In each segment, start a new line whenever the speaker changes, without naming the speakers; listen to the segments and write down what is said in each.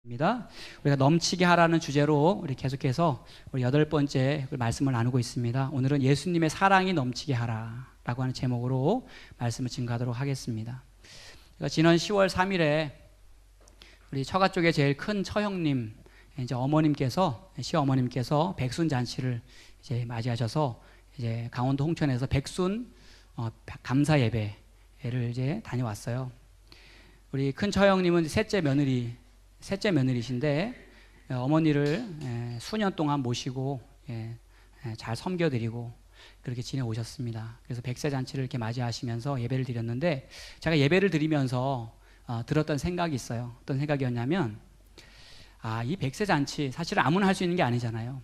입니다. 우리가 넘치게 하라는 주제로 우리 계속해서 우리 8번째 말씀을 나누고 있습니다. 오늘은 예수님의 사랑이 넘치게 하라라고 하는 제목으로 말씀을 증거하도록 하겠습니다. 제가 지난 10월 3일에 우리 처가 쪽에 제일 큰 처형님, 이제 어머님께서 시어머님께서 백순 잔치를 이제 맞이하셔서 이제 강원도 홍천에서 백순 감사 예배를 이제 다녀왔어요. 우리 큰 처형님은 셋째 며느리신데 어머니를 수년 동안 모시고 잘 섬겨드리고 그렇게 지내오셨습니다. 그래서 백세 잔치를 이렇게 맞이하시면서 예배를 드렸는데 제가 예배를 드리면서 들었던 생각이 있어요. 어떤 생각이었냐면 이 백세 잔치 사실은 아무나 할 수 있는 게 아니잖아요.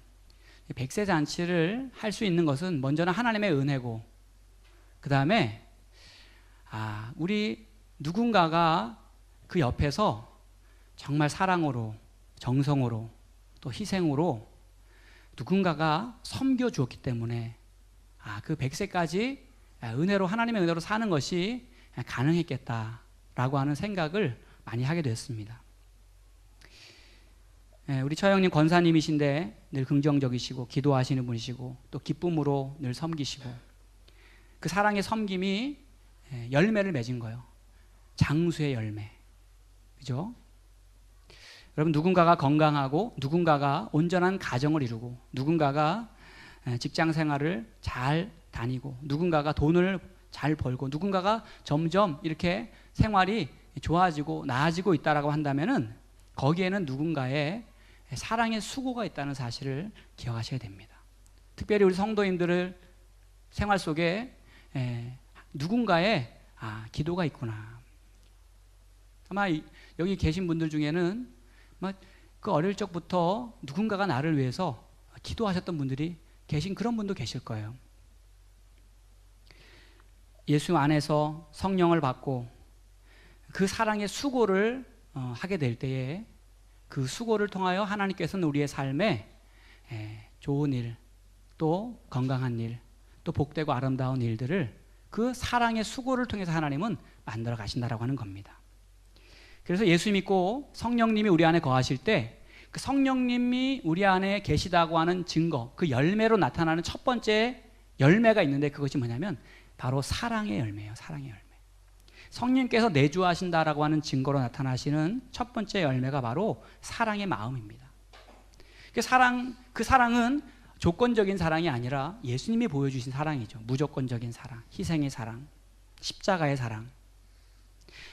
백세 잔치를 할 수 있는 것은 먼저는 하나님의 은혜고 그 다음에 우리 누군가가 그 옆에서 정말 사랑으로, 정성으로, 또 희생으로 누군가가 섬겨 주었기 때문에 그 100세까지 은혜로, 하나님의 은혜로 사는 것이 가능했겠다라고 하는 생각을 많이 하게 되었습니다. 우리 처형님 권사님이신데 늘 긍정적이시고 기도하시는 분이시고 또 기쁨으로 늘 섬기시고 그 사랑의 섬김이 열매를 맺은 거예요. 장수의 열매. 그죠? 여러분, 누군가가 건강하고 누군가가 온전한 가정을 이루고 누군가가 직장 생활을 잘 다니고 누군가가 돈을 잘 벌고 누군가가 점점 이렇게 생활이 좋아지고 나아지고 있다라고 한다면은 거기에는 누군가의 사랑의 수고가 있다는 사실을 기억하셔야 됩니다. 특별히 우리 성도님들을 생활 속에 누군가의 기도가 있구나. 아마 여기 계신 분들 중에는 그 어릴 적부터 누군가가 나를 위해서 기도하셨던 분들이 계신 그런 분도 계실 거예요. 예수 안에서 성령을 받고 그 사랑의 수고를 하게 될 때에 그 수고를 통하여 하나님께서는 우리의 삶에 좋은 일, 또 건강한 일, 또 복되고 아름다운 일들을 그 사랑의 수고를 통해서 하나님은 만들어 가신다라고 하는 겁니다. 그래서 예수 믿고 성령님이 우리 안에 거하실 때 그 성령님이 우리 안에 계시다고 하는 증거, 그 열매로 나타나는 첫 번째 열매가 있는데 그것이 뭐냐면 바로 사랑의 열매예요. 사랑의 열매. 성령님께서 내주하신다라고 하는 증거로 나타나시는 첫 번째 열매가 바로 사랑의 마음입니다. 그 사랑은 조건적인 사랑이 아니라 예수님이 보여주신 사랑이죠. 무조건적인 사랑, 희생의 사랑, 십자가의 사랑.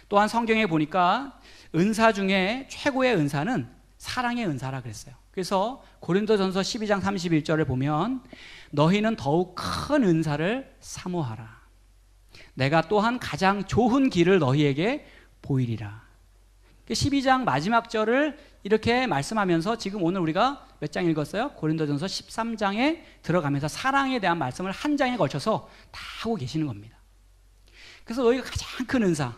또한 성경에 보니까 은사 중에 최고의 은사는 사랑의 은사라 그랬어요. 그래서 고린도전서 12장 31절을 보면 너희는 더욱 큰 은사를 사모하라. 내가 또한 가장 좋은 길을 너희에게 보이리라. 12장 마지막 절을 이렇게 말씀하면서 지금 오늘 우리가 몇 장 읽었어요? 고린도전서 13장에 들어가면서 사랑에 대한 말씀을 한 장에 걸쳐서 다 하고 계시는 겁니다. 그래서 너희가 가장 큰 은사,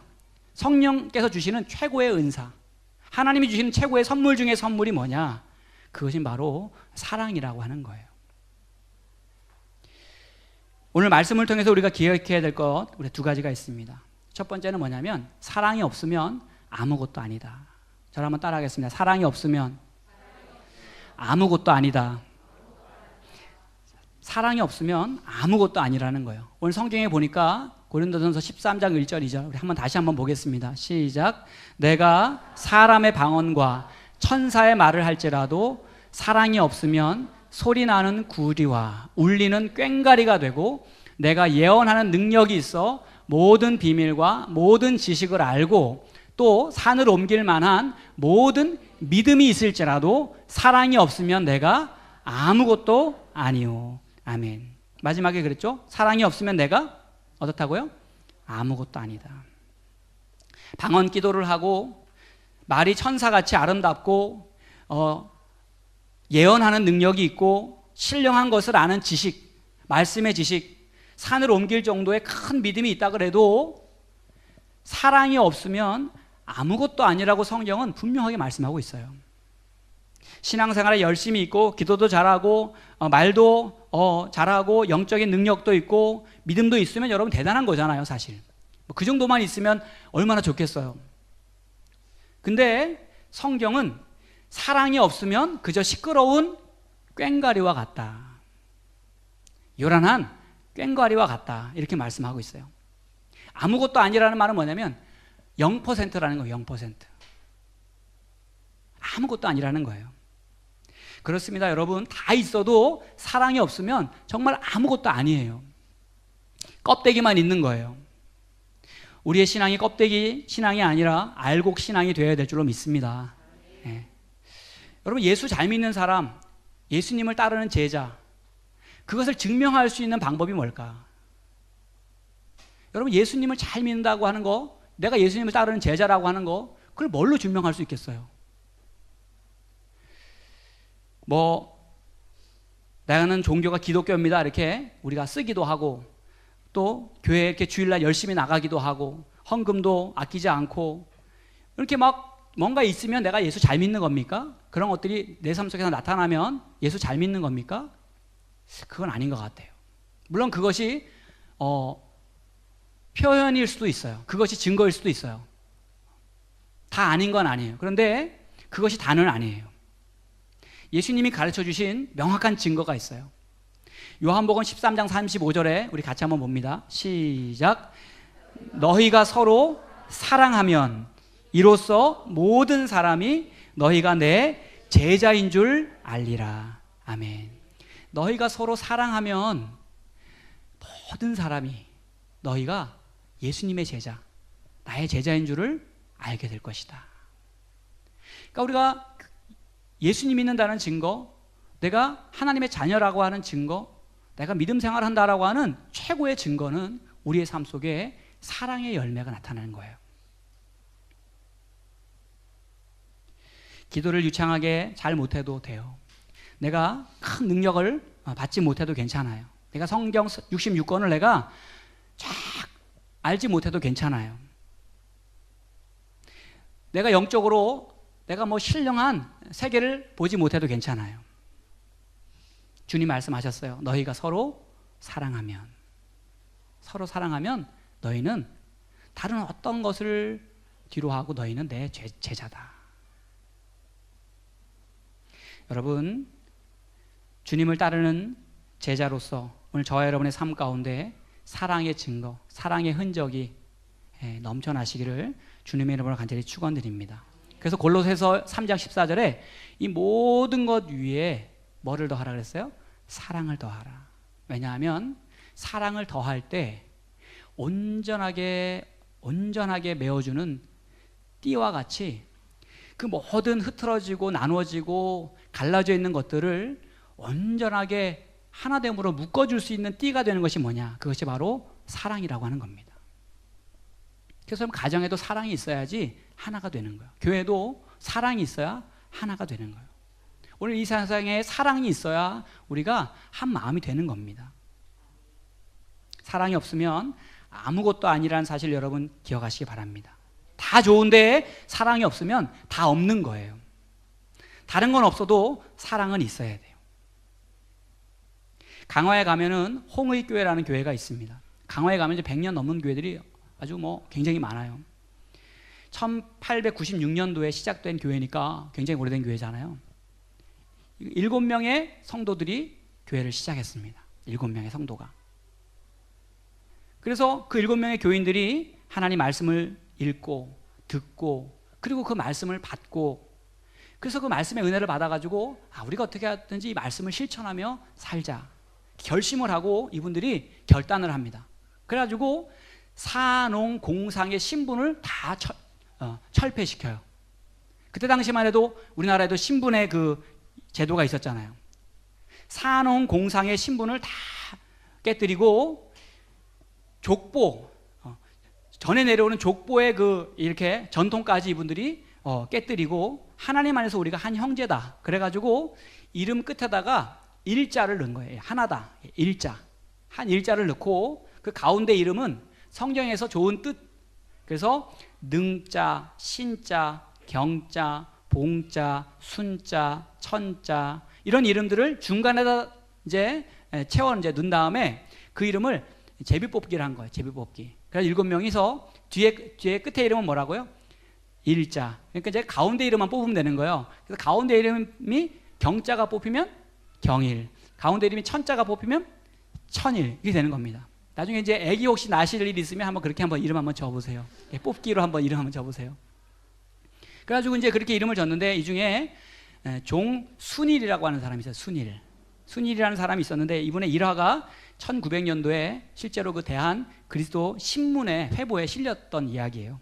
성령께서 주시는 최고의 은사, 하나님이 주시는 최고의 선물 중에 선물이 뭐냐? 그것이 바로 사랑이라고 하는 거예요. 오늘 말씀을 통해서 우리가 기억해야 될 것 우리 두 가지가 있습니다. 첫 번째는 뭐냐면 사랑이 없으면 아무것도 아니다. 저를 한번 따라하겠습니다. 사랑이 없으면 아무것도 아니다. 사랑이 없으면 아무것도 아니라는 거예요. 오늘 성경에 보니까 고린도전서 13장 1절 2절 우리 다시 한번 보겠습니다. 시작. 내가 사람의 방언과 천사의 말을 할지라도 사랑이 없으면 소리나는 구리와 울리는 꽹과리가 되고 내가 예언하는 능력이 있어 모든 비밀과 모든 지식을 알고 또 산을 옮길 만한 모든 믿음이 있을지라도 사랑이 없으면 내가 아무것도 아니오. 아멘. 마지막에 그랬죠? 사랑이 없으면 내가 어떻다고요? 아무것도 아니다. 방언 기도를 하고 말이 천사같이 아름답고 예언하는 능력이 있고 신령한 것을 아는 지식, 말씀의 지식, 산을 옮길 정도의 큰 믿음이 있다 그래도 사랑이 없으면 아무것도 아니라고 성경은 분명하게 말씀하고 있어요. 신앙생활에 열심히 있고 기도도 잘하고 말도 잘하고 영적인 능력도 있고 믿음도 있으면 여러분 대단한 거잖아요. 사실 그 정도만 있으면 얼마나 좋겠어요. 근데 성경은 사랑이 없으면 그저 시끄러운 꽹과리와 같다. 요란한 꽹과리와 같다. 이렇게 말씀하고 있어요. 아무것도 아니라는 말은 뭐냐면 0%라는 거예요. 0%. 아무것도 아니라는 거예요. 그렇습니다. 여러분, 다 있어도 사랑이 없으면 정말 아무것도 아니에요. 껍데기만 있는 거예요. 우리의 신앙이 껍데기 신앙이 아니라 알곡 신앙이 되어야 될 줄로 믿습니다. 네. 여러분, 예수 잘 믿는 사람, 예수님을 따르는 제자, 그것을 증명할 수 있는 방법이 뭘까? 여러분, 예수님을 잘 믿는다고 하는 거, 내가 예수님을 따르는 제자라고 하는 거, 그걸 뭘로 증명할 수 있겠어요? 나는 종교가 기독교입니다. 이렇게 우리가 쓰기도 하고, 또 교회에 이렇게 주일날 열심히 나가기도 하고, 헌금도 아끼지 않고, 이렇게 막 뭔가 있으면 내가 예수 잘 믿는 겁니까? 그런 것들이 내 삶 속에서 나타나면 예수 잘 믿는 겁니까? 그건 아닌 것 같아요. 물론 그것이 표현일 수도 있어요. 그것이 증거일 수도 있어요. 다 아닌 건 아니에요. 그런데 그것이 다는 아니에요. 예수님이 가르쳐 주신 명확한 증거가 있어요. 요한복음 13장 35절에 우리 같이 한번 봅니다. 시작. 너희가 서로 사랑하면 이로써 모든 사람이 너희가 내 제자인 줄 알리라. 아멘. 너희가 서로 사랑하면 모든 사람이 너희가 예수님의 제자, 나의 제자인 줄을 알게 될 것이다. 그러니까 우리가 예수님 믿는다는 증거, 내가 하나님의 자녀라고 하는 증거, 내가 믿음 생활을 한다라고 하는 최고의 증거는 우리의 삶 속에 사랑의 열매가 나타나는 거예요. 기도를 유창하게 잘 못해도 돼요. 내가 큰 능력을 받지 못해도 괜찮아요. 내가 성경 66권을 내가 쫙 알지 못해도 괜찮아요. 내가 영적으로 내가 신령한 세계를 보지 못해도 괜찮아요. 주님 말씀하셨어요. 너희가 서로 사랑하면 너희는 다른 어떤 것을 뒤로하고 너희는 내 제자다. 여러분, 주님을 따르는 제자로서 오늘 저와 여러분의 삶 가운데 사랑의 증거, 사랑의 흔적이 넘쳐나시기를 주님의 이름으로 간절히 축원드립니다. 그래서 골로새서 3장 14절에 이 모든 것 위에 뭐를 더하라 그랬어요? 사랑을 더하라. 왜냐하면 사랑을 더할 때 온전하게 메워주는 띠와 같이 그 모든 흐트러지고 나누어지고 갈라져 있는 것들을 온전하게 하나됨으로 묶어줄 수 있는 띠가 되는 것이 뭐냐? 그것이 바로 사랑이라고 하는 겁니다. 그래서 가정에도 사랑이 있어야지 하나가 되는 거예요. 교회도 사랑이 있어야 하나가 되는 거예요. 오늘 이 세상에 사랑이 있어야 우리가 한 마음이 되는 겁니다. 사랑이 없으면 아무것도 아니라는 사실 여러분 기억하시기 바랍니다. 다 좋은데 사랑이 없으면 다 없는 거예요. 다른 건 없어도 사랑은 있어야 돼요. 강화에 가면은 홍의교회라는 교회가 있습니다. 강화에 가면 이제 100년 넘는 교회들이 아주 굉장히 많아요. 1896년도에 시작된 교회니까 굉장히 오래된 교회잖아요. 7명의 성도들이 교회를 시작했습니다. 7명의 성도가. 그래서 그 7명의 교인들이 하나님 말씀을 읽고 듣고 그리고 그 말씀을 받고 그래서 그 말씀의 은혜를 받아가지고 우리가 어떻게 하든지 이 말씀을 실천하며 살자 결심을 하고 이분들이 결단을 합니다. 그래가지고 사농공상의 신분을 다 철폐시켜요. 그때 당시만 해도 우리나라에도 신분의 그 제도가 있었잖아요. 사농공상의 신분을 다 깨뜨리고 족보, 전에 내려오는 족보의 이렇게 전통까지 이분들이 깨뜨리고 하나님 안에서 우리가 한 형제다. 그래가지고 이름 끝에다가 일자를 넣은 거예요. 하나다. 일자. 한 일자를 넣고 그 가운데 이름은 성경에서 좋은 뜻. 그래서 능자, 신자, 경자, 봉자, 순자, 천자 이런 이름들을 중간에다 이제 넣은 다음에 그 이름을 제비뽑기를 한 거예요. 제비뽑기. 그래서 7명이서 뒤에 끝에 이름은 뭐라고요? 일자. 그러니까 이제 가운데 이름만 뽑으면 되는 거예요. 그래서 가운데 이름이 경자가 뽑히면 경일, 가운데 이름이 천자가 뽑히면 천일, 이렇게 되는 겁니다. 나중에 이제 애기 혹시 나실 일 있으면 한번 그렇게 한번 이름 한번 적어보세요. 뽑기로 한번 이름 한번 적어보세요. 그래가지고 이제 그렇게 이름을 줬는데 이 중에 종순일이라고 하는 사람이 있어요. 순일이라는 사람이 있었는데 이분의 일화가 1900년도에 실제로 그 대한 그리스도 신문의 회보에 실렸던 이야기예요.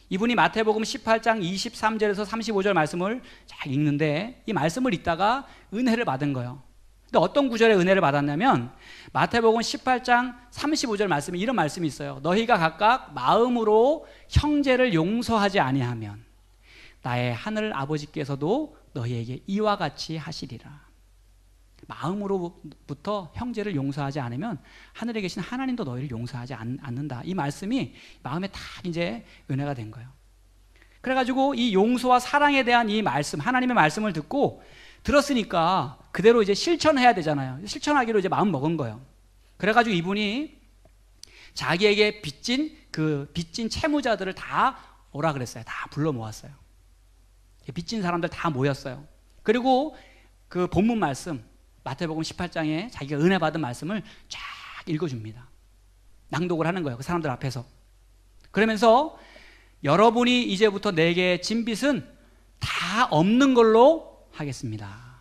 이분이 마태복음 18장 23절에서 35절 말씀을 잘 읽는데 이 말씀을 읽다가 은혜를 받은 거예요. 근데 어떤 구절에 은혜를 받았냐면 마태복음 18장 35절 말씀에 이런 말씀이 있어요. 너희가 각각 마음으로 형제를 용서하지 아니하면 나의 하늘 아버지께서도 너희에게 이와 같이 하시리라. 마음으로부터 형제를 용서하지 않으면 하늘에 계신 하나님도 너희를 용서하지 않는다. 이 말씀이 마음에 딱 이제 은혜가 된 거예요. 그래가지고 이 용서와 사랑에 대한 이 말씀, 하나님의 말씀을 듣고 들었으니까 그대로 이제 실천해야 되잖아요. 실천하기로 이제 마음 먹은 거예요. 그래가지고 이분이 자기에게 빚진 채무자들을 다 오라 그랬어요. 다 불러 모았어요. 빚진 사람들 다 모였어요. 그리고 그 본문 말씀 마태복음 18장에 자기가 은혜 받은 말씀을 쫙 읽어줍니다. 낭독을 하는 거예요. 그 사람들 앞에서. 그러면서 여러분이 이제부터 내게 진 빚은 다 없는 걸로 하겠습니다.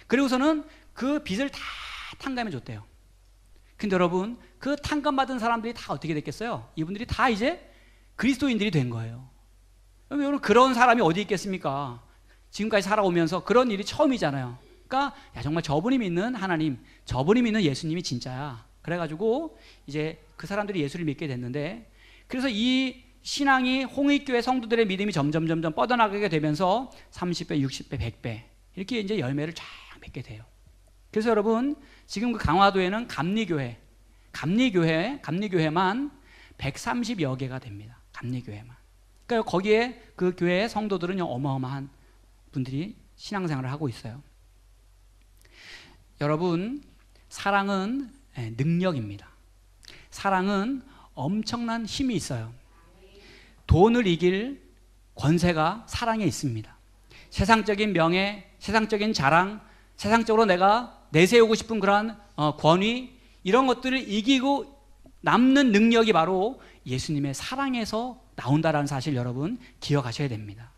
그리고서는 그 빚을 다 탕감해 줬대요. 근데 여러분 그 탕감받은 사람들이 다 어떻게 됐겠어요? 이분들이 다 이제 그리스도인들이 된 거예요. 여러분 그런 사람이 어디 있겠습니까? 지금까지 살아오면서 그런 일이 처음이잖아요. 그러니까 야 정말 저분이 믿는 하나님, 저분이 믿는 예수님이 진짜야. 그래가지고 이제 그 사람들이 예수를 믿게 됐는데, 그래서 이 신앙이 홍익교회 성도들의 믿음이 점점 뻗어나가게 되면서 30배, 60배, 100배 이렇게 이제 열매를 쫙 맺게 돼요. 그래서 여러분 지금 그 강화도에는 감리교회만 130여 개가 됩니다. 감리교회만. 그러니까 거기에 그 교회의 성도들은 어마어마한 분들이 신앙생활을 하고 있어요. 여러분 사랑은 능력입니다. 사랑은 엄청난 힘이 있어요. 돈을 이길 권세가 사랑에 있습니다. 세상적인 명예, 세상적인 자랑, 세상적으로 내가 내세우고 싶은 그러한 권위, 이런 것들을 이기고 남는 능력이 바로 예수님의 사랑에서 나온다라는 사실 여러분 기억하셔야 됩니다.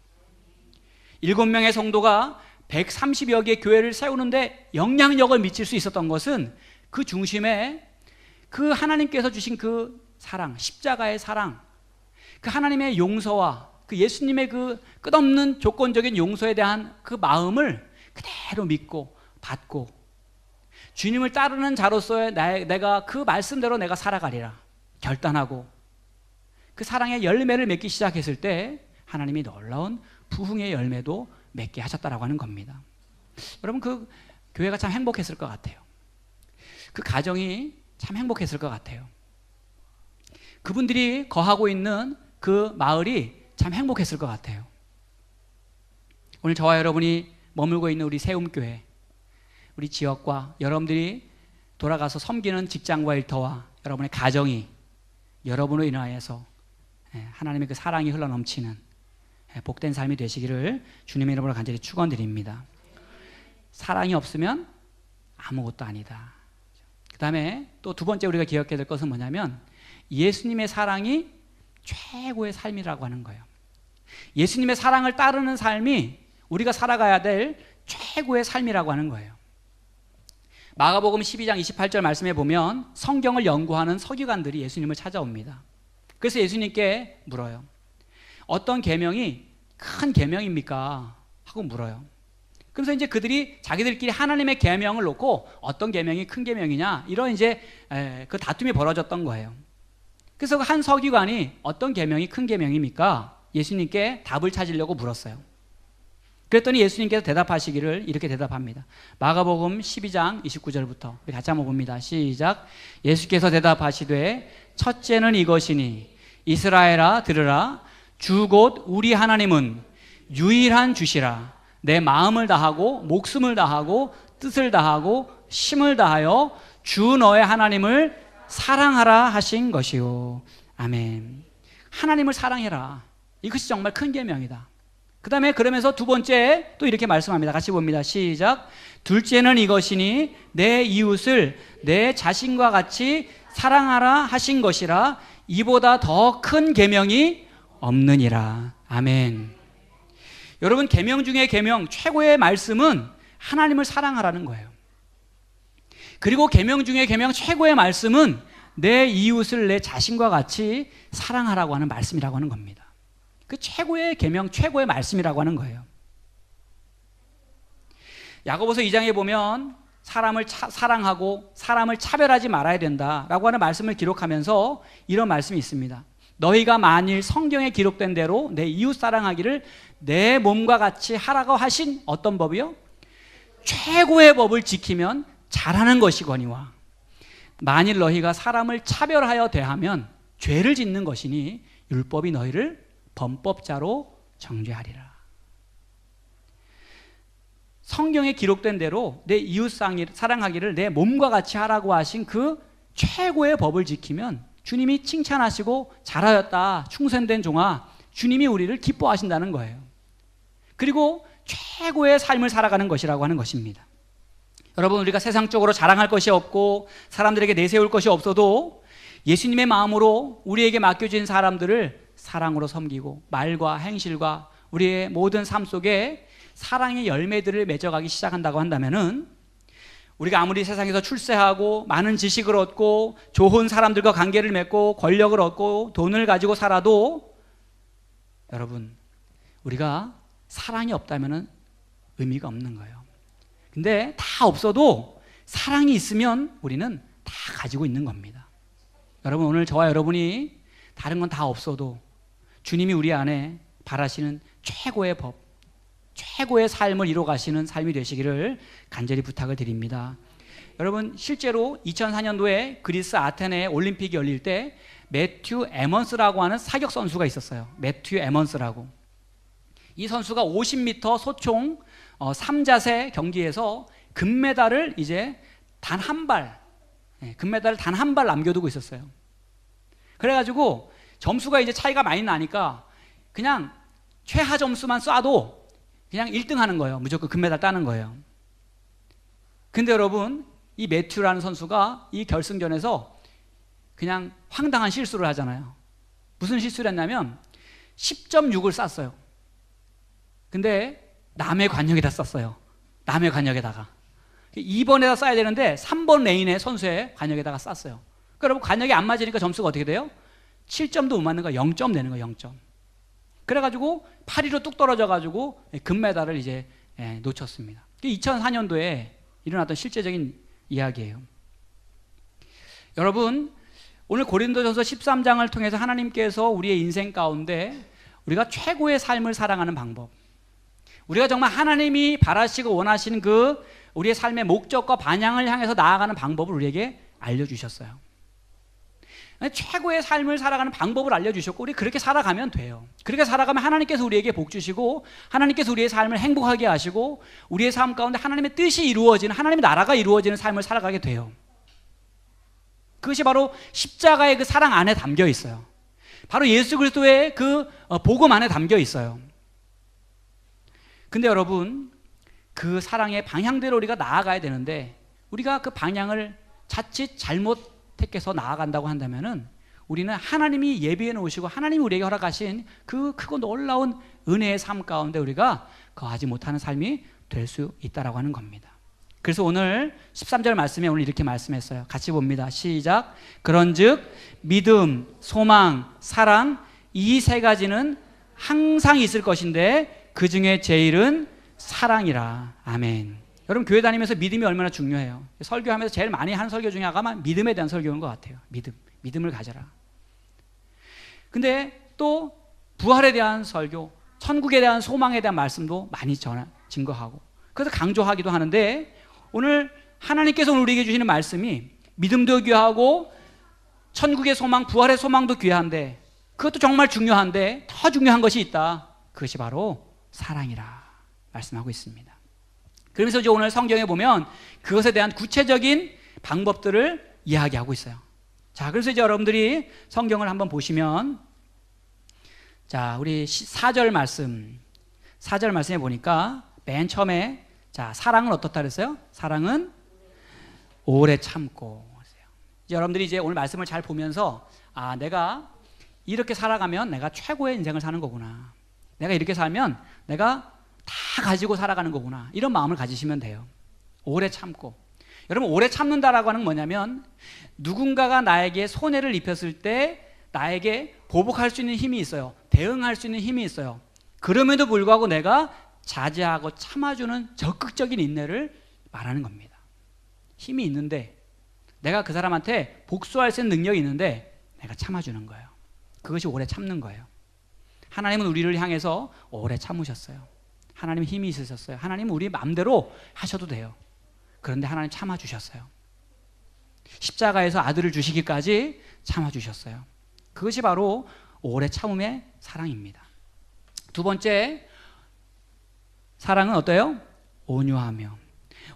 7명의 성도가 130여 개의 교회를 세우는데 영향력을 미칠 수 있었던 것은 그 중심에 그 하나님께서 주신 그 사랑, 십자가의 사랑, 그 하나님의 용서와 그 예수님의 그 끝없는 조건적인 용서에 대한 그 마음을 그대로 믿고 받고 주님을 따르는 자로서의 내가 그 말씀대로 내가 살아가리라 결단하고 그 사랑의 열매를 맺기 시작했을 때 하나님이 놀라운 부흥의 열매도 맺게 하셨다라고 하는 겁니다. 여러분 그 교회가 참 행복했을 것 같아요. 그 가정이 참 행복했을 것 같아요. 그분들이 거하고 있는 그 마을이 참 행복했을 것 같아요. 오늘 저와 여러분이 머물고 있는 우리 세움교회, 우리 지역과 여러분들이 돌아가서 섬기는 직장과 일터와 여러분의 가정이 여러분으로 인하여서 하나님의 그 사랑이 흘러넘치는 복된 삶이 되시기를 주님의 이름으로 간절히 축원드립니다. 사랑이 없으면 아무것도 아니다. 그 다음에 또 두 번째 우리가 기억해야 될 것은 뭐냐면 예수님의 사랑이 최고의 삶이라고 하는 거예요. 예수님의 사랑을 따르는 삶이 우리가 살아가야 될 최고의 삶이라고 하는 거예요. 마가복음 12장 28절 말씀에 보면 성경을 연구하는 서기관들이 예수님을 찾아옵니다. 그래서 예수님께 물어요. 어떤 계명이 큰 계명입니까? 하고 물어요. 그래서 이제 그들이 자기들끼리 하나님의 계명을 놓고 어떤 계명이 큰 계명이냐 이런 이제 그 다툼이 벌어졌던 거예요. 그래서 한 서기관이 어떤 계명이 큰 계명입니까? 예수님께 답을 찾으려고 물었어요. 그랬더니 예수님께서 대답하시기를 이렇게 대답합니다. 마가복음 12장 29절부터 우리 같이 한번 봅니다. 시작. 예수께서 대답하시되 첫째는 이것이니 이스라엘아 들으라. 주 곧 우리 하나님은 유일한 주시라. 내 마음을 다하고 목숨을 다하고 뜻을 다하고 힘을 다하여 주 너의 하나님을 사랑하라 하신 것이요. 아멘. 하나님을 사랑해라. 이것이 정말 큰 계명이다. 그 다음에 그러면서 두 번째 또 이렇게 말씀합니다. 같이 봅니다. 시작. 둘째는 이것이니 내 이웃을 내 자신과 같이 사랑하라 하신 것이라. 이보다 더 큰 계명이 없느니라. 아멘. 여러분, 계명 중에 계명 최고의 말씀은 하나님을 사랑하라는 거예요. 그리고 계명 중에 계명 최고의 말씀은 내 이웃을 내 자신과 같이 사랑하라고 하는 말씀이라고 하는 겁니다. 그 최고의 계명, 최고의 말씀이라고 하는 거예요. 야고보서 2장에 보면 사람을 사랑하고 사람을 차별하지 말아야 된다라고 하는 말씀을 기록하면서 이런 말씀이 있습니다. 너희가 만일 성경에 기록된 대로 내 이웃 사랑하기를 내 몸과 같이 하라고 하신 어떤 법이요? 최고의 법을 지키면 잘하는 것이거니와 만일 너희가 사람을 차별하여 대하면 죄를 짓는 것이니 율법이 너희를 범법자로 정죄하리라. 성경에 기록된 대로 내 이웃 사랑하기를 내 몸과 같이 하라고 하신 그 최고의 법을 지키면 주님이 칭찬하시고 잘하였다, 충성된 종아, 주님이 우리를 기뻐하신다는 거예요. 그리고 최고의 삶을 살아가는 것이라고 하는 것입니다. 여러분, 우리가 세상적으로 자랑할 것이 없고 사람들에게 내세울 것이 없어도 예수님의 마음으로 우리에게 맡겨진 사람들을 사랑으로 섬기고 말과 행실과 우리의 모든 삶 속에 사랑의 열매들을 맺어가기 시작한다고 한다면은 우리가 아무리 세상에서 출세하고 많은 지식을 얻고 좋은 사람들과 관계를 맺고 권력을 얻고 돈을 가지고 살아도 여러분, 우리가 사랑이 없다면은 의미가 없는 거예요. 근데 다 없어도 사랑이 있으면 우리는 다 가지고 있는 겁니다. 여러분, 오늘 저와 여러분이 다른 건 다 없어도 주님이 우리 안에 바라시는 최고의 법, 최고의 삶을 이루어가시는 삶이 되시기를 간절히 부탁을 드립니다. 여러분, 실제로 2004년도에 그리스 아테네에 올림픽이 열릴 때 매튜 에먼스라고 하는 사격 선수가 있었어요. 매튜 에먼스라고. 이 선수가 50m 소총 3자세 경기에서 금메달을 이제 단 한 발, 금메달을 단 한 발 남겨두고 있었어요. 그래가지고 점수가 이제 차이가 많이 나니까 그냥 최하 점수만 쏴도 그냥 1등 하는 거예요. 무조건 금메달 따는 거예요. 근데 여러분, 이 매튜라는 선수가 이 결승전에서 그냥 황당한 실수를 하잖아요. 무슨 실수를 했냐면 10.6을 쐈어요. 근데 남의 관역에다 쐈어요. 남의 관역에다가. 2번에다 쏴야 되는데 3번 레인의 선수의 관역에다가 쐈어요. 그러니까 여러분, 관역이 안 맞으니까 점수가 어떻게 돼요? 7점도 못 맞는 거 0점 내는 거예요. 0점. 그래가지고 8위로 뚝 떨어져가지고 금메달을 이제 놓쳤습니다. 2004년도에 일어났던 실제적인 이야기예요. 여러분, 오늘 고린도전서 13장을 통해서 하나님께서 우리의 인생 가운데 우리가 최고의 삶을 살아가는 방법, 우리가 정말 하나님이 바라시고 원하시는 그 우리의 삶의 목적과 반향을 향해서 나아가는 방법을 우리에게 알려주셨어요. 최고의 삶을 살아가는 방법을 알려주셨고 우리 그렇게 살아가면 돼요. 그렇게 살아가면 하나님께서 우리에게 복 주시고 하나님께서 우리의 삶을 행복하게 하시고 우리의 삶 가운데 하나님의 뜻이 이루어지는, 하나님의 나라가 이루어지는 삶을 살아가게 돼요. 그것이 바로 십자가의 그 사랑 안에 담겨 있어요. 바로 예수 그리스도의 그 복음 안에 담겨 있어요. 근데 여러분, 그 사랑의 방향대로 우리가 나아가야 되는데 우리가 그 방향을 자칫 잘못 택해서 나아간다고 한다면은 우리는 하나님이 예비해 놓으시고 하나님이 우리에게 허락하신 그 크고 놀라운 은혜의 삶 가운데 우리가 거하지 못하는 삶이 될 수 있다라고 하는 겁니다. 그래서 오늘 13절 말씀에 오늘 이렇게 말씀했어요. 같이 봅니다. 시작. 그런즉 믿음, 소망, 사랑 이 세 가지는 항상 있을 것인데 그 중에 제일은 사랑이라. 아멘. 여러분, 교회 다니면서 믿음이 얼마나 중요해요. 설교하면서 제일 많이 하는 설교 중에 하나가 믿음에 대한 설교인 것 같아요. 믿음을 가져라. 근데 또 부활에 대한 설교, 천국에 대한 소망에 대한 말씀도 많이 증거하고 그래서 강조하기도 하는데 오늘 하나님께서 우리에게 주시는 말씀이 믿음도 귀하고 천국의 소망, 부활의 소망도 귀한데 그것도 정말 중요한데 더 중요한 것이 있다. 그것이 바로 사랑이라 말씀하고 있습니다. 그러면서 이제 오늘 성경에 보면 그것에 대한 구체적인 방법들을 이야기하고 있어요. 자, 그래서 이제 여러분들이 성경을 한번 보시면 자, 우리 4절 말씀에 보니까 맨 처음에 자, 사랑은 어떻다 그랬어요? 사랑은 오래 참고. 여러분들이 이제 오늘 말씀을 잘 보면서 아, 내가 이렇게 살아가면 내가 최고의 인생을 사는 거구나. 내가 이렇게 살면 내가 다 가지고 살아가는 거구나. 이런 마음을 가지시면 돼요. 오래 참고. 여러분, 오래 참는다라고 하는 건 뭐냐면 누군가가 나에게 손해를 입혔을 때 나에게 보복할 수 있는 힘이 있어요. 대응할 수 있는 힘이 있어요. 그럼에도 불구하고 내가 자제하고 참아주는 적극적인 인내를 말하는 겁니다. 힘이 있는데 내가 그 사람한테 복수할 수 있는 능력이 있는데 내가 참아주는 거예요. 그것이 오래 참는 거예요. 하나님은 우리를 향해서 오래 참으셨어요. 하나님은 힘이 있으셨어요. 하나님은 우리 마음대로 하셔도 돼요. 그런데 하나님 참아주셨어요. 십자가에서 아들을 주시기까지 참아주셨어요. 그것이 바로 오래 참음의 사랑입니다. 두 번째, 사랑은 어때요? 온유하며.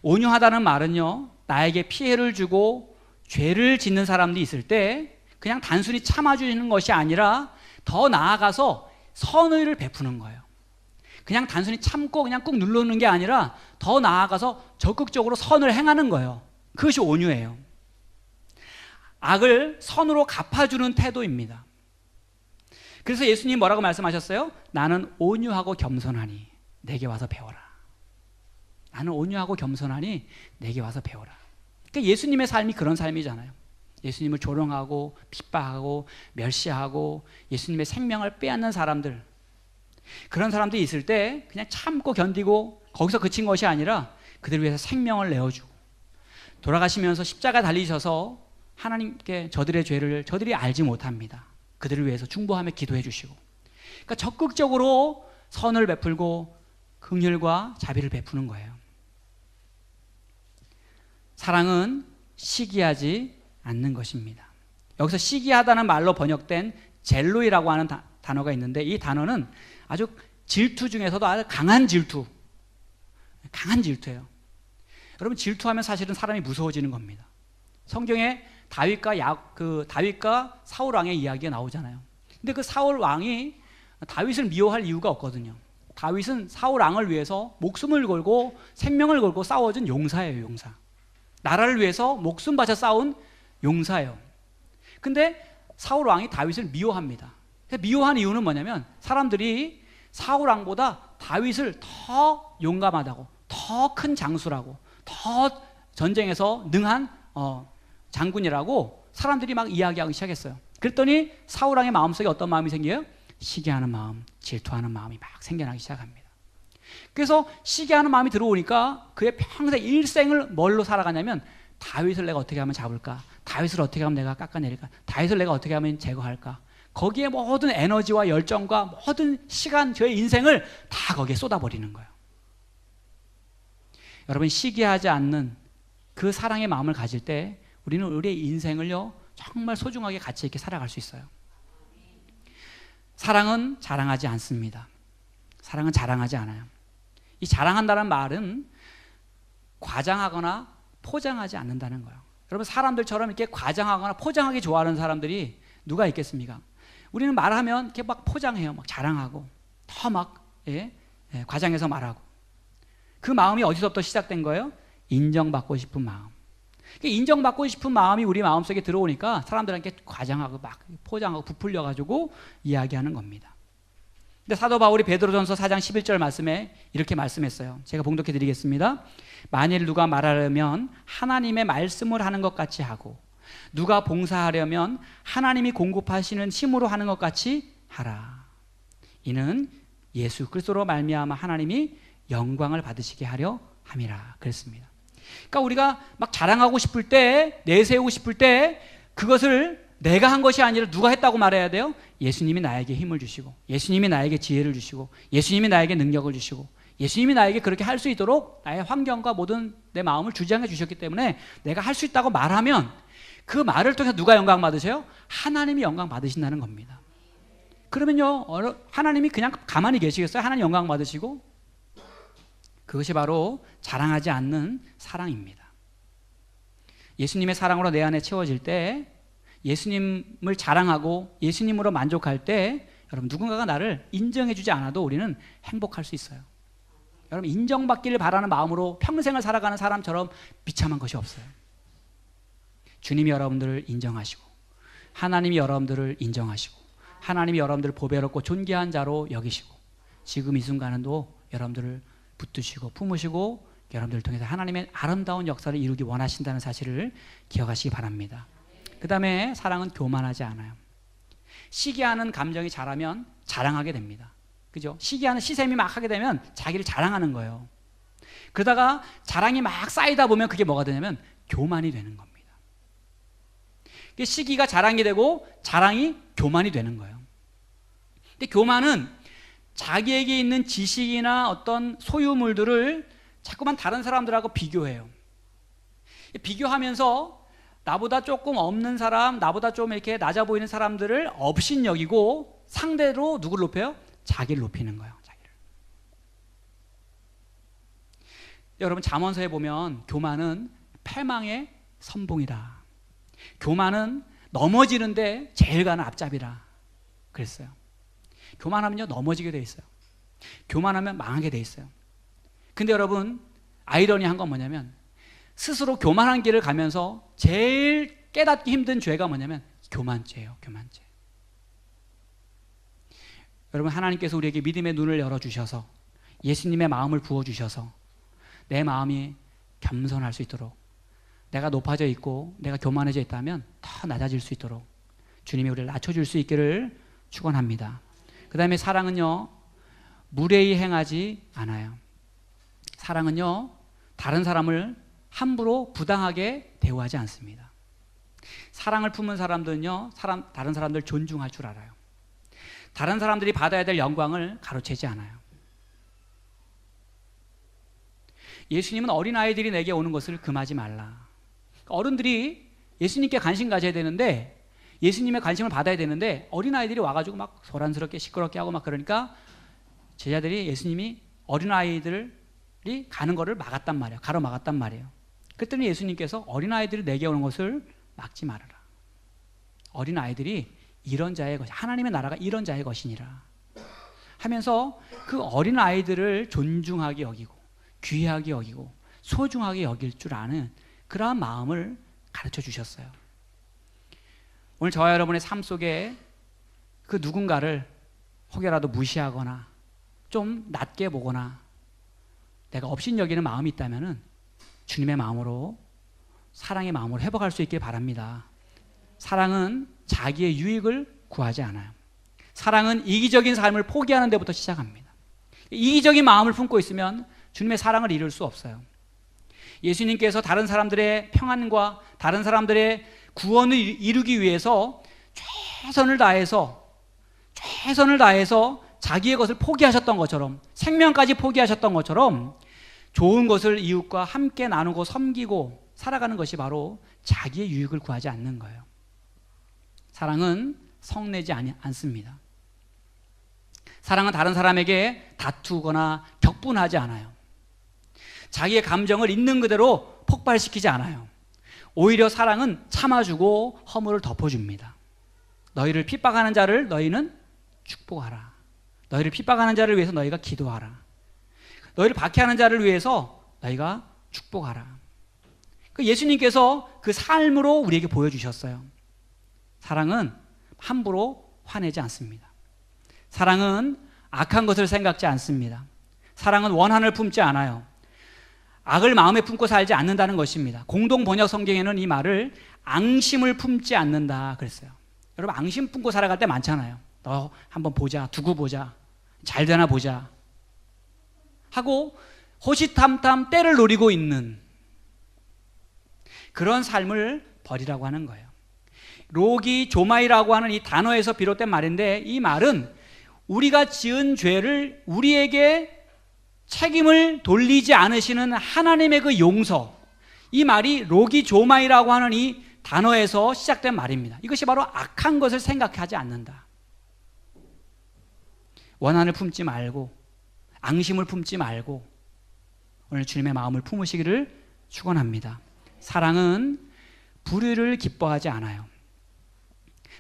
온유하다는 말은요, 나에게 피해를 주고 죄를 짓는 사람들이 있을 때 그냥 단순히 참아주는 것이 아니라 더 나아가서 선의를 베푸는 거예요. 그냥 단순히 참고 그냥 꾹 누르는 게 아니라 더 나아가서 적극적으로 선을 행하는 거예요. 그것이 온유예요. 악을 선으로 갚아주는 태도입니다. 그래서 예수님 뭐라고 말씀하셨어요? 나는 온유하고 겸손하니 내게 와서 배워라. 나는 온유하고 겸손하니 내게 와서 배워라. 그러니까 예수님의 삶이 그런 삶이잖아요. 예수님을 조롱하고 핍박하고 멸시하고 예수님의 생명을 빼앗는 사람들, 그런 사람들이 있을 때 그냥 참고 견디고 거기서 그친 것이 아니라 그들을 위해서 생명을 내어주고 돌아가시면서 십자가 달리셔서 하나님께 저들의 죄를 저들이 알지 못합니다. 그들을 위해서 중보하며 기도해 주시고, 그러니까 적극적으로 선을 베풀고 긍휼과 자비를 베푸는 거예요. 사랑은 시기하지 않는 것입니다. 여기서 시기하다는 말로 번역된 젤로이라고 하는 단어가 있는데 이 단어는 아주 질투 중에서도 아주 강한 질투예요. 여러분, 질투하면 사실은 사람이 무서워지는 겁니다. 성경에 다윗과 사울 왕의 이야기가 나오잖아요. 근데 그 사울 왕이 다윗을 미워할 이유가 없거든요. 다윗은 사울 왕을 위해서 목숨을 걸고 생명을 걸고 싸워준 용사예요, 용사. 나라를 위해서 목숨 바쳐 싸운 용사예요. 근데 사울 왕이 다윗을 미워합니다. 미워한 이유는 뭐냐면 사람들이 사울 왕보다 다윗을 더 용감하다고, 더 큰 장수라고, 더 전쟁에서 능한 장군이라고 사람들이 막 이야기하기 시작했어요. 그랬더니 사울 왕의 마음속에 어떤 마음이 생겨요? 시기하는 마음, 질투하는 마음이 막 생겨나기 시작합니다. 그래서 시기하는 마음이 들어오니까 그의 평생 일생을 뭘로 살아가냐면 다윗을 내가 어떻게 하면 잡을까? 다윗을 어떻게 하면 내가 깎아내릴까? 다윗을 내가 어떻게 하면 제거할까? 거기에 모든 에너지와 열정과 모든 시간, 저의 인생을 다 거기에 쏟아버리는 거예요. 여러분, 시기하지 않는 그 사랑의 마음을 가질 때 우리는 우리의 인생을요 정말 소중하게 가치 있게 살아갈 수 있어요. 사랑은 자랑하지 않습니다. 사랑은 자랑하지 않아요. 이 자랑한다는 말은 과장하거나 포장하지 않는다는 거예요. 여러분, 사람들처럼 이렇게 과장하거나 포장하기 좋아하는 사람들이 누가 있겠습니까? 우리는 말하면 이렇게 막 포장해요. 막 자랑하고 더 막 과장해서 말하고. 그 마음이 어디서부터 시작된 거예요? 인정받고 싶은 마음. 인정받고 싶은 마음이 우리 마음속에 들어오니까 사람들한테 과장하고 막 포장하고 부풀려가지고 이야기하는 겁니다. 근데 사도 바울이 베드로전서 4장 11절 말씀에 이렇게 말씀했어요. 제가 봉독해 드리겠습니다. 만일 누가 말하려면 하나님의 말씀을 하는 것 같이 하고 누가 봉사하려면 하나님이 공급하시는 힘으로 하는 것 같이 하라. 이는 예수 그리스도로 말미암아 하나님이 영광을 받으시게 하려 함이라 그랬습니다. 그러니까 우리가 막 자랑하고 싶을 때, 내세우고 싶을 때 그것을 내가 한 것이 아니라 누가 했다고 말해야 돼요? 예수님이 나에게 힘을 주시고, 예수님이 나에게 지혜를 주시고, 예수님이 나에게 능력을 주시고, 예수님이 나에게 그렇게 할 수 있도록 나의 환경과 모든 내 마음을 주장해 주셨기 때문에 내가 할 수 있다고 말하면 그 말을 통해서 누가 영광 받으세요? 하나님이 영광 받으신다는 겁니다. 그러면요, 하나님이 그냥 가만히 계시겠어요? 하나님 영광 받으시고? 그것이 바로 자랑하지 않는 사랑입니다. 예수님의 사랑으로 내 안에 채워질 때, 예수님을 자랑하고 예수님으로 만족할 때 여러분, 누군가가 나를 인정해주지 않아도 우리는 행복할 수 있어요. 여러분, 인정받기를 바라는 마음으로 평생을 살아가는 사람처럼 비참한 것이 없어요. 주님이 여러분들을 인정하시고, 하나님이 여러분들을 인정하시고, 하나님이 여러분들을 보배롭고 존귀한 자로 여기시고, 지금 이 순간에도 여러분들을 붙드시고 품으시고 여러분들을 통해서 하나님의 아름다운 역사를 이루기 원하신다는 사실을 기억하시기 바랍니다. 그 다음에 사랑은 교만하지 않아요. 시기하는 감정이 자라면 자랑하게 됩니다. 그죠? 시기하는 시샘이 막 하게 되면 자기를 자랑하는 거예요. 그러다가 자랑이 막 쌓이다 보면 그게 뭐가 되냐면 교만이 되는 겁니다. 시기가 자랑이 되고 자랑이 교만이 되는 거예요. 근데 교만은 자기에게 있는 지식이나 어떤 소유물들을 자꾸만 다른 사람들하고 비교해요. 비교하면서 나보다 조금 없는 사람, 나보다 좀 이렇게 낮아 보이는 사람들을 업신여기고 상대로 누구를 높여요? 자기를 높이는 거예요. 자기를. 여러분, 잠언서에 보면 교만은 패망의 선봉이라, 교만은 넘어지는데 제일 가는 앞잡이라 그랬어요. 교만하면요 넘어지게 돼 있어요. 교만하면 망하게 돼 있어요. 근데 여러분, 아이러니한 건 뭐냐면 스스로 교만한 길을 가면서 제일 깨닫기 힘든 죄가 뭐냐면 교만죄예요. 교만죄. 여러분, 하나님께서 우리에게 믿음의 눈을 열어주셔서 예수님의 마음을 부어주셔서 내 마음이 겸손할 수 있도록, 내가 높아져 있고 내가 교만해져 있다면 더 낮아질 수 있도록 주님이 우리를 낮춰줄 수 있기를 축원합니다. 그 다음에 사랑은요 무례히 행하지 않아요. 사랑은요 다른 사람을 함부로 부당하게 대우하지 않습니다. 사랑을 품은 사람들은요 다른 사람들 존중할 줄 알아요. 다른 사람들이 받아야 될 영광을 가로채지 않아요. 예수님은 어린아이들이 내게 오는 것을 금하지 말라. 어른들이 예수님께 관심 가져야 되는데, 예수님의 관심을 받아야 되는데 어린아이들이 와가지고 막 소란스럽게 시끄럽게 하고 막 그러니까 제자들이 예수님이 어린아이들이 가는 거를 막았단 말이에요. 가로막았단 말이에요. 그랬더니 예수님께서 어린아이들이 내게 오는 것을 막지 말아라. 어린아이들이 이런 자의 것이, 하나님의 나라가 이런 자의 것이니라 하면서 그 어린아이들을 존중하게 여기고 귀하게 여기고 소중하게 여길 줄 아는 그러한 마음을 가르쳐 주셨어요. 오늘 저와 여러분의 삶 속에 그 누군가를 혹여라도 무시하거나 좀 낮게 보거나 내가 업신여기는 마음이 있다면 주님의 마음으로, 사랑의 마음으로 회복할 수 있길 바랍니다. 사랑은 자기의 유익을 구하지 않아요. 사랑은 이기적인 삶을 포기하는 데부터 시작합니다. 이기적인 마음을 품고 있으면 주님의 사랑을 이룰 수 없어요. 예수님께서 다른 사람들의 평안과 다른 사람들의 구원을 이루기 위해서 최선을 다해서 자기의 것을 포기하셨던 것처럼, 생명까지 포기하셨던 것처럼 좋은 것을 이웃과 함께 나누고 섬기고 살아가는 것이 바로 자기의 유익을 구하지 않는 거예요. 사랑은 성내지 않습니다. 사랑은 다른 사람에게 다투거나 격분하지 않아요. 자기의 감정을 있는 그대로 폭발시키지 않아요. 오히려 사랑은 참아주고 허물을 덮어줍니다. 너희를 핍박하는 자를 너희는 축복하라. 너희를 핍박하는 자를 위해서 너희가 기도하라. 너희를 박해하는 자를 위해서 너희가 축복하라. 예수님께서 그 삶으로 우리에게 보여주셨어요. 사랑은 함부로 화내지 않습니다. 사랑은 악한 것을 생각지 않습니다. 사랑은 원한을 품지 않아요. 악을 마음에 품고 살지 않는다는 것입니다. 공동 번역 성경에는 이 말을 앙심을 품지 않는다 그랬어요. 여러분, 앙심 품고 살아갈 때 많잖아요. 너 한번 보자, 두고 보자, 잘 되나 보자 하고 호시탐탐 때를 노리고 있는 그런 삶을 버리라고 하는 거예요. 로기 조마이라고 하는 이 단어에서 비롯된 말인데, 이 말은 우리가 지은 죄를 우리에게 책임을 돌리지 않으시는 하나님의 그 용서, 이 말이 로기 조마이라고 하는 이 단어에서 시작된 말입니다. 이것이 바로 악한 것을 생각하지 않는다. 원한을 품지 말고 앙심을 품지 말고 오늘 주님의 마음을 품으시기를 축원합니다. 사랑은 불의를 기뻐하지 않아요.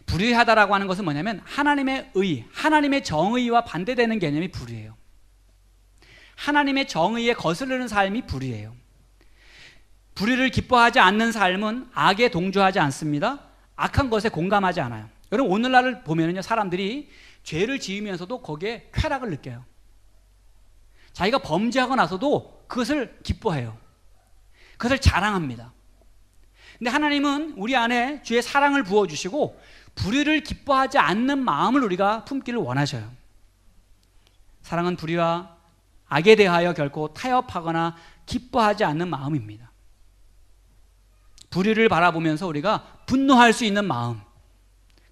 불의하다라고 하는 것은 뭐냐면 하나님의 의, 하나님의 정의와 반대되는 개념이 불의예요. 하나님의 정의에 거스르는 삶이 불의예요. 불의를 기뻐하지 않는 삶은 악에 동조하지 않습니다. 악한 것에 공감하지 않아요. 여러분 오늘날을 보면요, 사람들이 죄를 지으면서도 거기에 쾌락을 느껴요. 자기가 범죄하고 나서도 그것을 기뻐해요. 그것을 자랑합니다. 근데 하나님은 우리 안에 주의 사랑을 부어주시고 불의를 기뻐하지 않는 마음을 우리가 품기를 원하셔요. 사랑은 불의와 악에 대하여 결코 타협하거나 기뻐하지 않는 마음입니다. 불의를 바라보면서 우리가 분노할 수 있는 마음,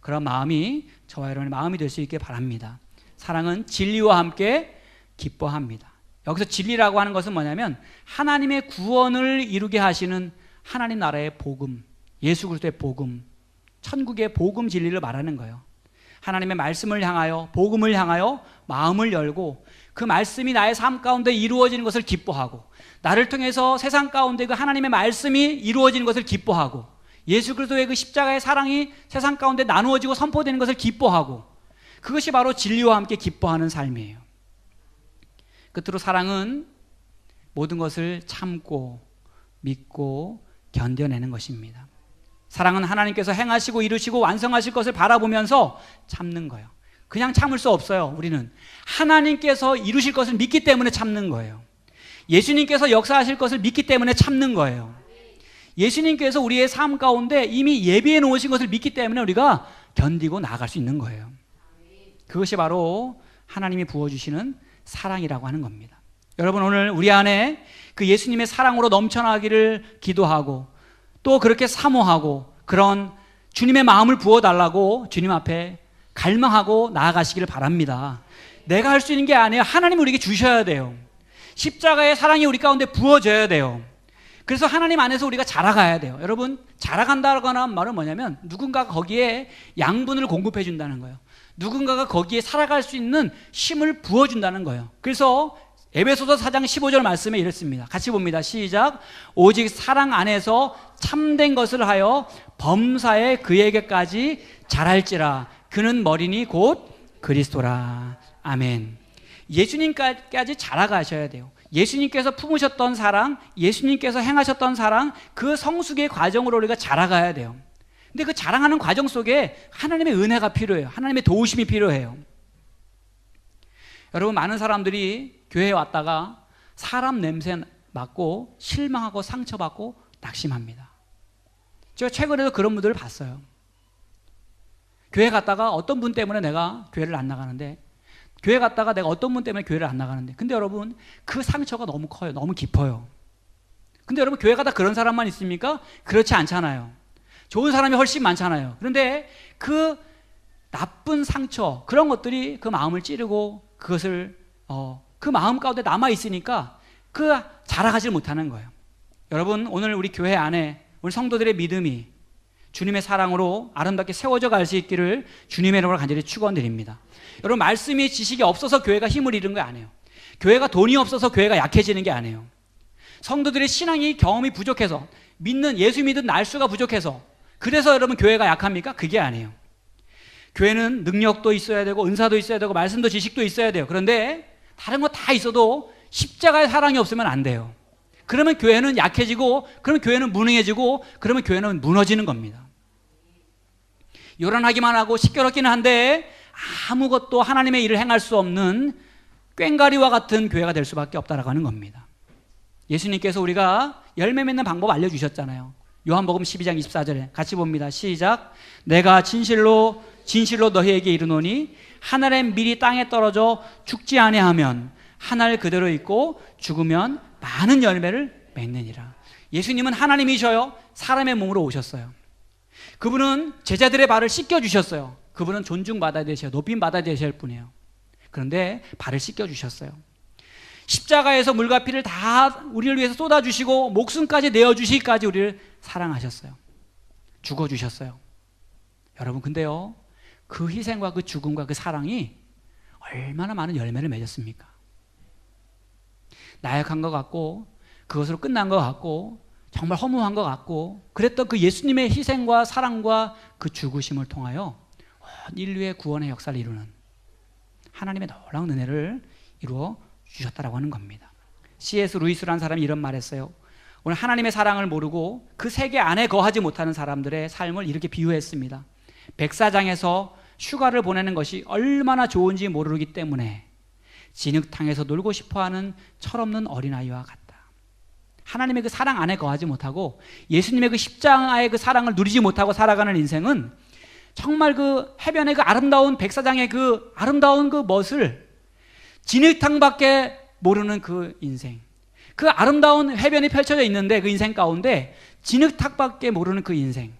그런 마음이 저와 여러분의 마음이 될 수 있게 바랍니다. 사랑은 진리와 함께 기뻐합니다. 여기서 진리라고 하는 것은 뭐냐면 하나님의 구원을 이루게 하시는 하나님 나라의 복음, 예수 그리스도의 복음, 천국의 복음 진리를 말하는 거예요. 하나님의 말씀을 향하여, 복음을 향하여 마음을 열고 그 말씀이 나의 삶 가운데 이루어지는 것을 기뻐하고, 나를 통해서 세상 가운데 그 하나님의 말씀이 이루어지는 것을 기뻐하고, 예수 그리스도의 그 십자가의 사랑이 세상 가운데 나누어지고 선포되는 것을 기뻐하고, 그것이 바로 진리와 함께 기뻐하는 삶이에요. 끝으로 사랑은 모든 것을 참고 믿고 견뎌내는 것입니다. 사랑은 하나님께서 행하시고 이루시고 완성하실 것을 바라보면서 참는 거예요. 그냥 참을 수 없어요. 우리는 하나님께서 이루실 것을 믿기 때문에 참는 거예요. 예수님께서 역사하실 것을 믿기 때문에 참는 거예요. 예수님께서 우리의 삶 가운데 이미 예비해 놓으신 것을 믿기 때문에 우리가 견디고 나아갈 수 있는 거예요. 그것이 바로 하나님이 부어주시는 사랑이라고 하는 겁니다. 여러분 오늘 우리 안에 그 예수님의 사랑으로 넘쳐나기를 기도하고 또 그렇게 사모하고 그런 주님의 마음을 부어달라고 주님 앞에 갈망하고 나아가시기를 바랍니다. 내가 할 수 있는 게 아니에요. 하나님 우리에게 주셔야 돼요. 십자가의 사랑이 우리 가운데 부어져야 돼요. 그래서 하나님 안에서 우리가 자라가야 돼요. 여러분 자라간다고 하는 말은 뭐냐면 누군가가 거기에 양분을 공급해 준다는 거예요. 누군가가 거기에 살아갈 수 있는 힘을 부어준다는 거예요. 그래서 에베소서 4장 15절 말씀에 이랬습니다. 같이 봅니다. 시작. 오직 사랑 안에서 참된 것을 하여 범사에 그에게까지 자랄지라. 그는 머리니 곧 그리스도라. 아멘. 예수님까지 자라가셔야 돼요. 예수님께서 품으셨던 사랑, 예수님께서 행하셨던 사랑, 그 성숙의 과정으로 우리가 자라가야 돼요. 근데 그 자랑하는 과정 속에 하나님의 은혜가 필요해요. 하나님의 도우심이 필요해요. 여러분 많은 사람들이 교회에 왔다가 사람 냄새 맡고 실망하고 상처받고 낙심합니다. 제가 최근에도 그런 분들을 봤어요. 교회 갔다가 어떤 분 때문에 내가 교회를 안 나가는데, 교회 갔다가 내가 어떤 분 때문에 교회를 안 나가는데, 근데 여러분 그 상처가 너무 커요. 너무 깊어요. 근데 여러분 교회 가다 그런 사람만 있습니까? 그렇지 않잖아요. 좋은 사람이 훨씬 많잖아요. 그런데 그 나쁜 상처, 그런 것들이 그 마음을 찌르고 그것을 그 마음 가운데 남아 있으니까 그 자라가지 못하는 거예요. 여러분 오늘 우리 교회 안에 우리 성도들의 믿음이 주님의 사랑으로 아름답게 세워져 갈 수 있기를 주님의 이름으로 간절히 축원드립니다. 여러분 말씀이 지식이 없어서 교회가 힘을 잃은 게 아니에요. 교회가 돈이 없어서 교회가 약해지는 게 아니에요. 성도들의 신앙이 경험이 부족해서, 예수 믿는 날수가 부족해서, 그래서 여러분 교회가 약합니까? 그게 아니에요. 교회는 능력도 있어야 되고 은사도 있어야 되고 말씀도 지식도 있어야 돼요. 그런데 다른 거 다 있어도 십자가의 사랑이 없으면 안 돼요. 그러면 교회는 약해지고, 그러면 교회는 무능해지고, 그러면 교회는 무너지는 겁니다. 요란하기만 하고 시끄럽기는 한데 아무것도 하나님의 일을 행할 수 없는 꽹과리와 같은 교회가 될 수밖에 없다라고 하는 겁니다. 예수님께서 우리가 열매 맺는 방법 알려주셨잖아요. 요한복음 12장 24절에 같이 봅니다. 시작. 내가 진실로 너희에게 이르노니 한 알의 밀이 땅에 떨어져 죽지 아니하면 한 알 그대로 있고 죽으면 많은 열매를 맺느니라. 예수님은 하나님이셔요. 사람의 몸으로 오셨어요. 그분은 제자들의 발을 씻겨주셨어요. 그분은 존중받아야 되셔요. 높임받아야 되실 분이에요. 그런데 발을 씻겨주셨어요. 십자가에서 물과 피를 다 우리를 위해서 쏟아주시고 목숨까지 내어주시기까지 우리를 사랑하셨어요. 죽어주셨어요. 여러분 근데요, 그 희생과 그 죽음과 그 사랑이 얼마나 많은 열매를 맺었습니까? 나약한 것 같고 그것으로 끝난 것 같고 정말 허무한 것 같고 그랬던 그 예수님의 희생과 사랑과 그 죽으심을 통하여 인류의 구원의 역사를 이루는 하나님의 놀라운 은혜를 이루어 주셨다라고 하는 겁니다. C.S. 루이스라는 사람이 이런 말했어요. 오늘 하나님의 사랑을 모르고 그 세계 안에 거하지 못하는 사람들의 삶을 이렇게 비유했습니다. 백사장에서 휴가를 보내는 것이 얼마나 좋은지 모르기 때문에 진흙탕에서 놀고 싶어하는 철없는 어린아이와 같다. 하나님의 그 사랑 안에 거하지 못하고 예수님의 그 십자가의 그 사랑을 누리지 못하고 살아가는 인생은 정말 그 해변의 그 아름다운 백사장의 그 아름다운 그 멋을 진흙탕밖에 모르는 그 인생, 그 아름다운 해변이 펼쳐져 있는데 그 인생 가운데 진흙탕밖에 모르는 그 인생,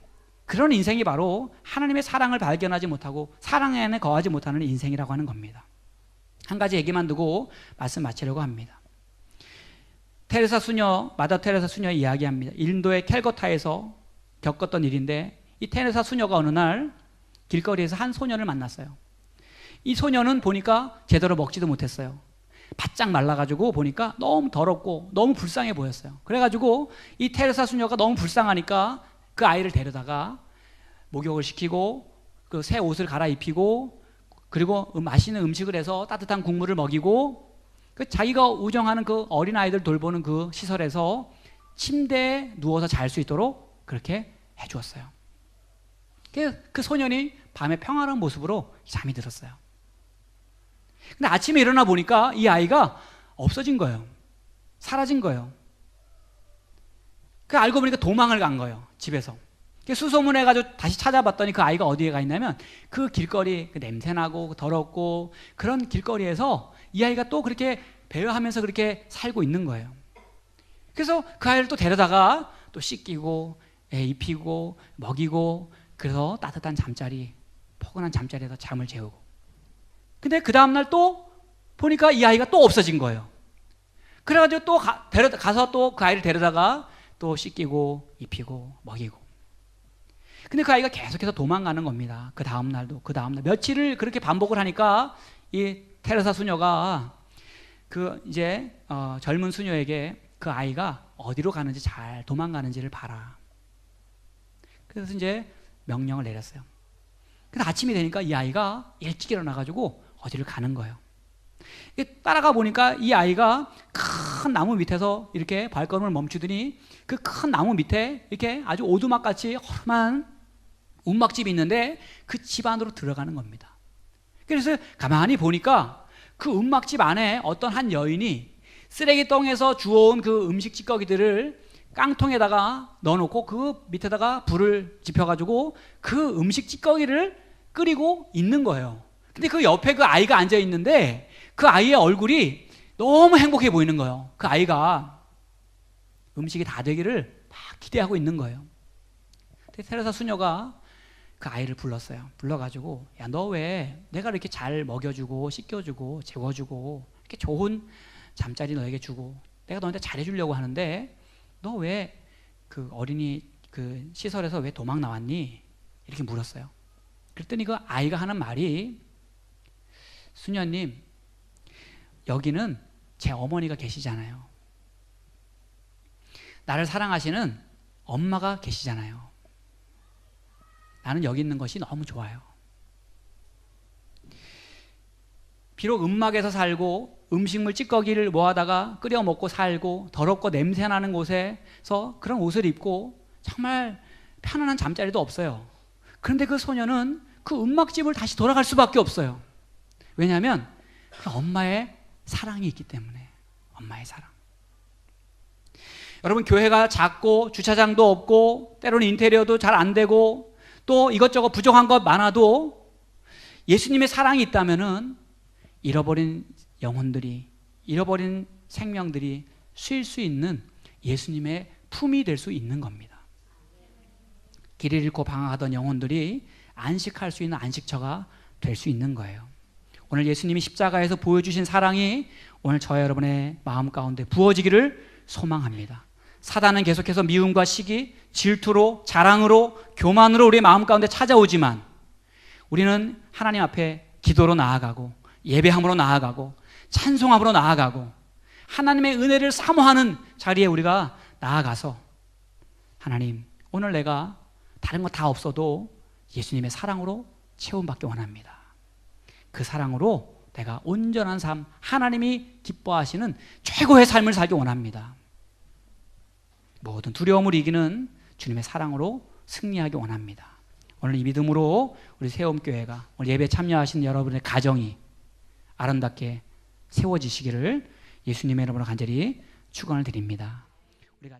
그런 인생이 바로 하나님의 사랑을 발견하지 못하고 사랑 안에 거하지 못하는 인생이라고 하는 겁니다. 한 가지 얘기만 두고 말씀 마치려고 합니다. 테레사 수녀, 마더 테레사 수녀 이야기합니다. 인도의 캘커타에서 겪었던 일인데 이 테레사 수녀가 어느 날 길거리에서 한 소년을 만났어요. 이 소년은 보니까 제대로 먹지도 못했어요. 바짝 말라가지고 보니까 너무 더럽고 너무 불쌍해 보였어요. 그래가지고 이 테레사 수녀가 너무 불쌍하니까 그 아이를 데려다가 목욕을 시키고 그 새 옷을 갈아입히고 그리고 맛있는 음식을 해서 따뜻한 국물을 먹이고 그 자기가 우정하는 그 어린아이들 돌보는 그 시설에서 침대에 누워서 잘 수 있도록 그렇게 해주었어요. 그 소년이 밤에 평화로운 모습으로 잠이 들었어요. 근데 아침에 일어나 보니까 이 아이가 없어진 거예요. 사라진 거예요. 그 알고 보니까 도망을 간 거예요. 집에서. 수소문해가지고 다시 찾아봤더니 그 아이가 어디에 가 있냐면 그 길거리 그 냄새나고 더럽고 그런 길거리에서 이 아이가 또 그렇게 배회하면서 그렇게 살고 있는 거예요. 그래서 그 아이를 또 데려다가 또 씻기고 입히고 먹이고 그래서 따뜻한 잠자리, 포근한 잠자리에서 잠을 재우고. 근데 그 다음날 또 보니까 이 아이가 또 없어진 거예요. 그래가지고 또 가서 또 그 아이를 데려다가 또 씻기고 입히고 먹이고. 근데 그 아이가 계속해서 도망가는 겁니다. 그 다음날도 그 다음날 며칠을 그렇게 반복을 하니까 이 테레사 수녀가 그 이제 젊은 수녀에게 그 아이가 어디로 가는지 잘 도망가는지를 봐라. 그래서 이제 명령을 내렸어요. 근데 아침이 되니까 이 아이가 일찍 일어나가지고 어디를 가는 거예요. 따라가 보니까 이 아이가 큰 나무 밑에서 이렇게 발걸음을 멈추더니 그 큰 나무 밑에 이렇게 아주 오두막같이 허름한 움막집이 있는데 그 집 안으로 들어가는 겁니다. 그래서 가만히 보니까 그 움막집 안에 어떤 한 여인이 쓰레기통에서 주워온 그 음식 찌꺼기들을 깡통에다가 넣어놓고 그 밑에다가 불을 지펴가지고 그 음식 찌꺼기를 끓이고 있는 거예요. 근데 그 옆에 그 아이가 앉아 있는데 그 아이의 얼굴이 너무 행복해 보이는 거예요. 그 아이가 음식이 다 되기를 막 기대하고 있는 거예요. 테레사 수녀가 그 아이를 불렀어요. 불러가지고 야, 너 왜 내가 이렇게 잘 먹여주고 씻겨주고 재워주고 이렇게 좋은 잠자리 너에게 주고 내가 너한테 잘해주려고 하는데 너 왜 그 어린이 그 시설에서 왜 도망 나왔니? 이렇게 물었어요. 그랬더니 그 아이가 하는 말이 수녀님, 여기는 제 어머니가 계시잖아요. 나를 사랑하시는 엄마가 계시잖아요. 나는 여기 있는 것이 너무 좋아요. 비록 음막에서 살고 음식물 찌꺼기를 모아다가 끓여 먹고 살고 더럽고 냄새나는 곳에서 그런 옷을 입고 정말 편안한 잠자리도 없어요. 그런데 그 소녀는 그 음막집을 다시 돌아갈 수밖에 없어요. 왜냐하면 그 엄마의 사랑이 있기 때문에. 엄마의 사랑. 여러분, 교회가 작고 주차장도 없고 때로는 인테리어도 잘 안 되고 또 이것저것 부족한 것 많아도 예수님의 사랑이 있다면은 잃어버린 영혼들이, 잃어버린 생명들이 쉴 수 있는 예수님의 품이 될 수 있는 겁니다. 길을 잃고 방황하던 영혼들이 안식할 수 있는 안식처가 될 수 있는 거예요. 오늘 예수님이 십자가에서 보여주신 사랑이 오늘 저와 여러분의 마음 가운데 부어지기를 소망합니다. 사단은 계속해서 미움과 시기, 질투로, 자랑으로, 교만으로 우리의 마음 가운데 찾아오지만 우리는 하나님 앞에 기도로 나아가고 예배함으로 나아가고 찬송함으로 나아가고 하나님의 은혜를 사모하는 자리에 우리가 나아가서 하나님, 오늘 내가 다른 거 다 없어도 예수님의 사랑으로 채움받기 원합니다. 그 사랑으로 내가 온전한 삶, 하나님이 기뻐하시는 최고의 삶을 살기 원합니다. 모든 두려움을 이기는 주님의 사랑으로 승리하기 원합니다. 오늘 이 믿음으로 우리 새롬교회가 오늘 예배 참여하신 여러분의 가정이 아름답게 세워지시기를 예수님의 이름으로 간절히 축원을 드립니다. 우리가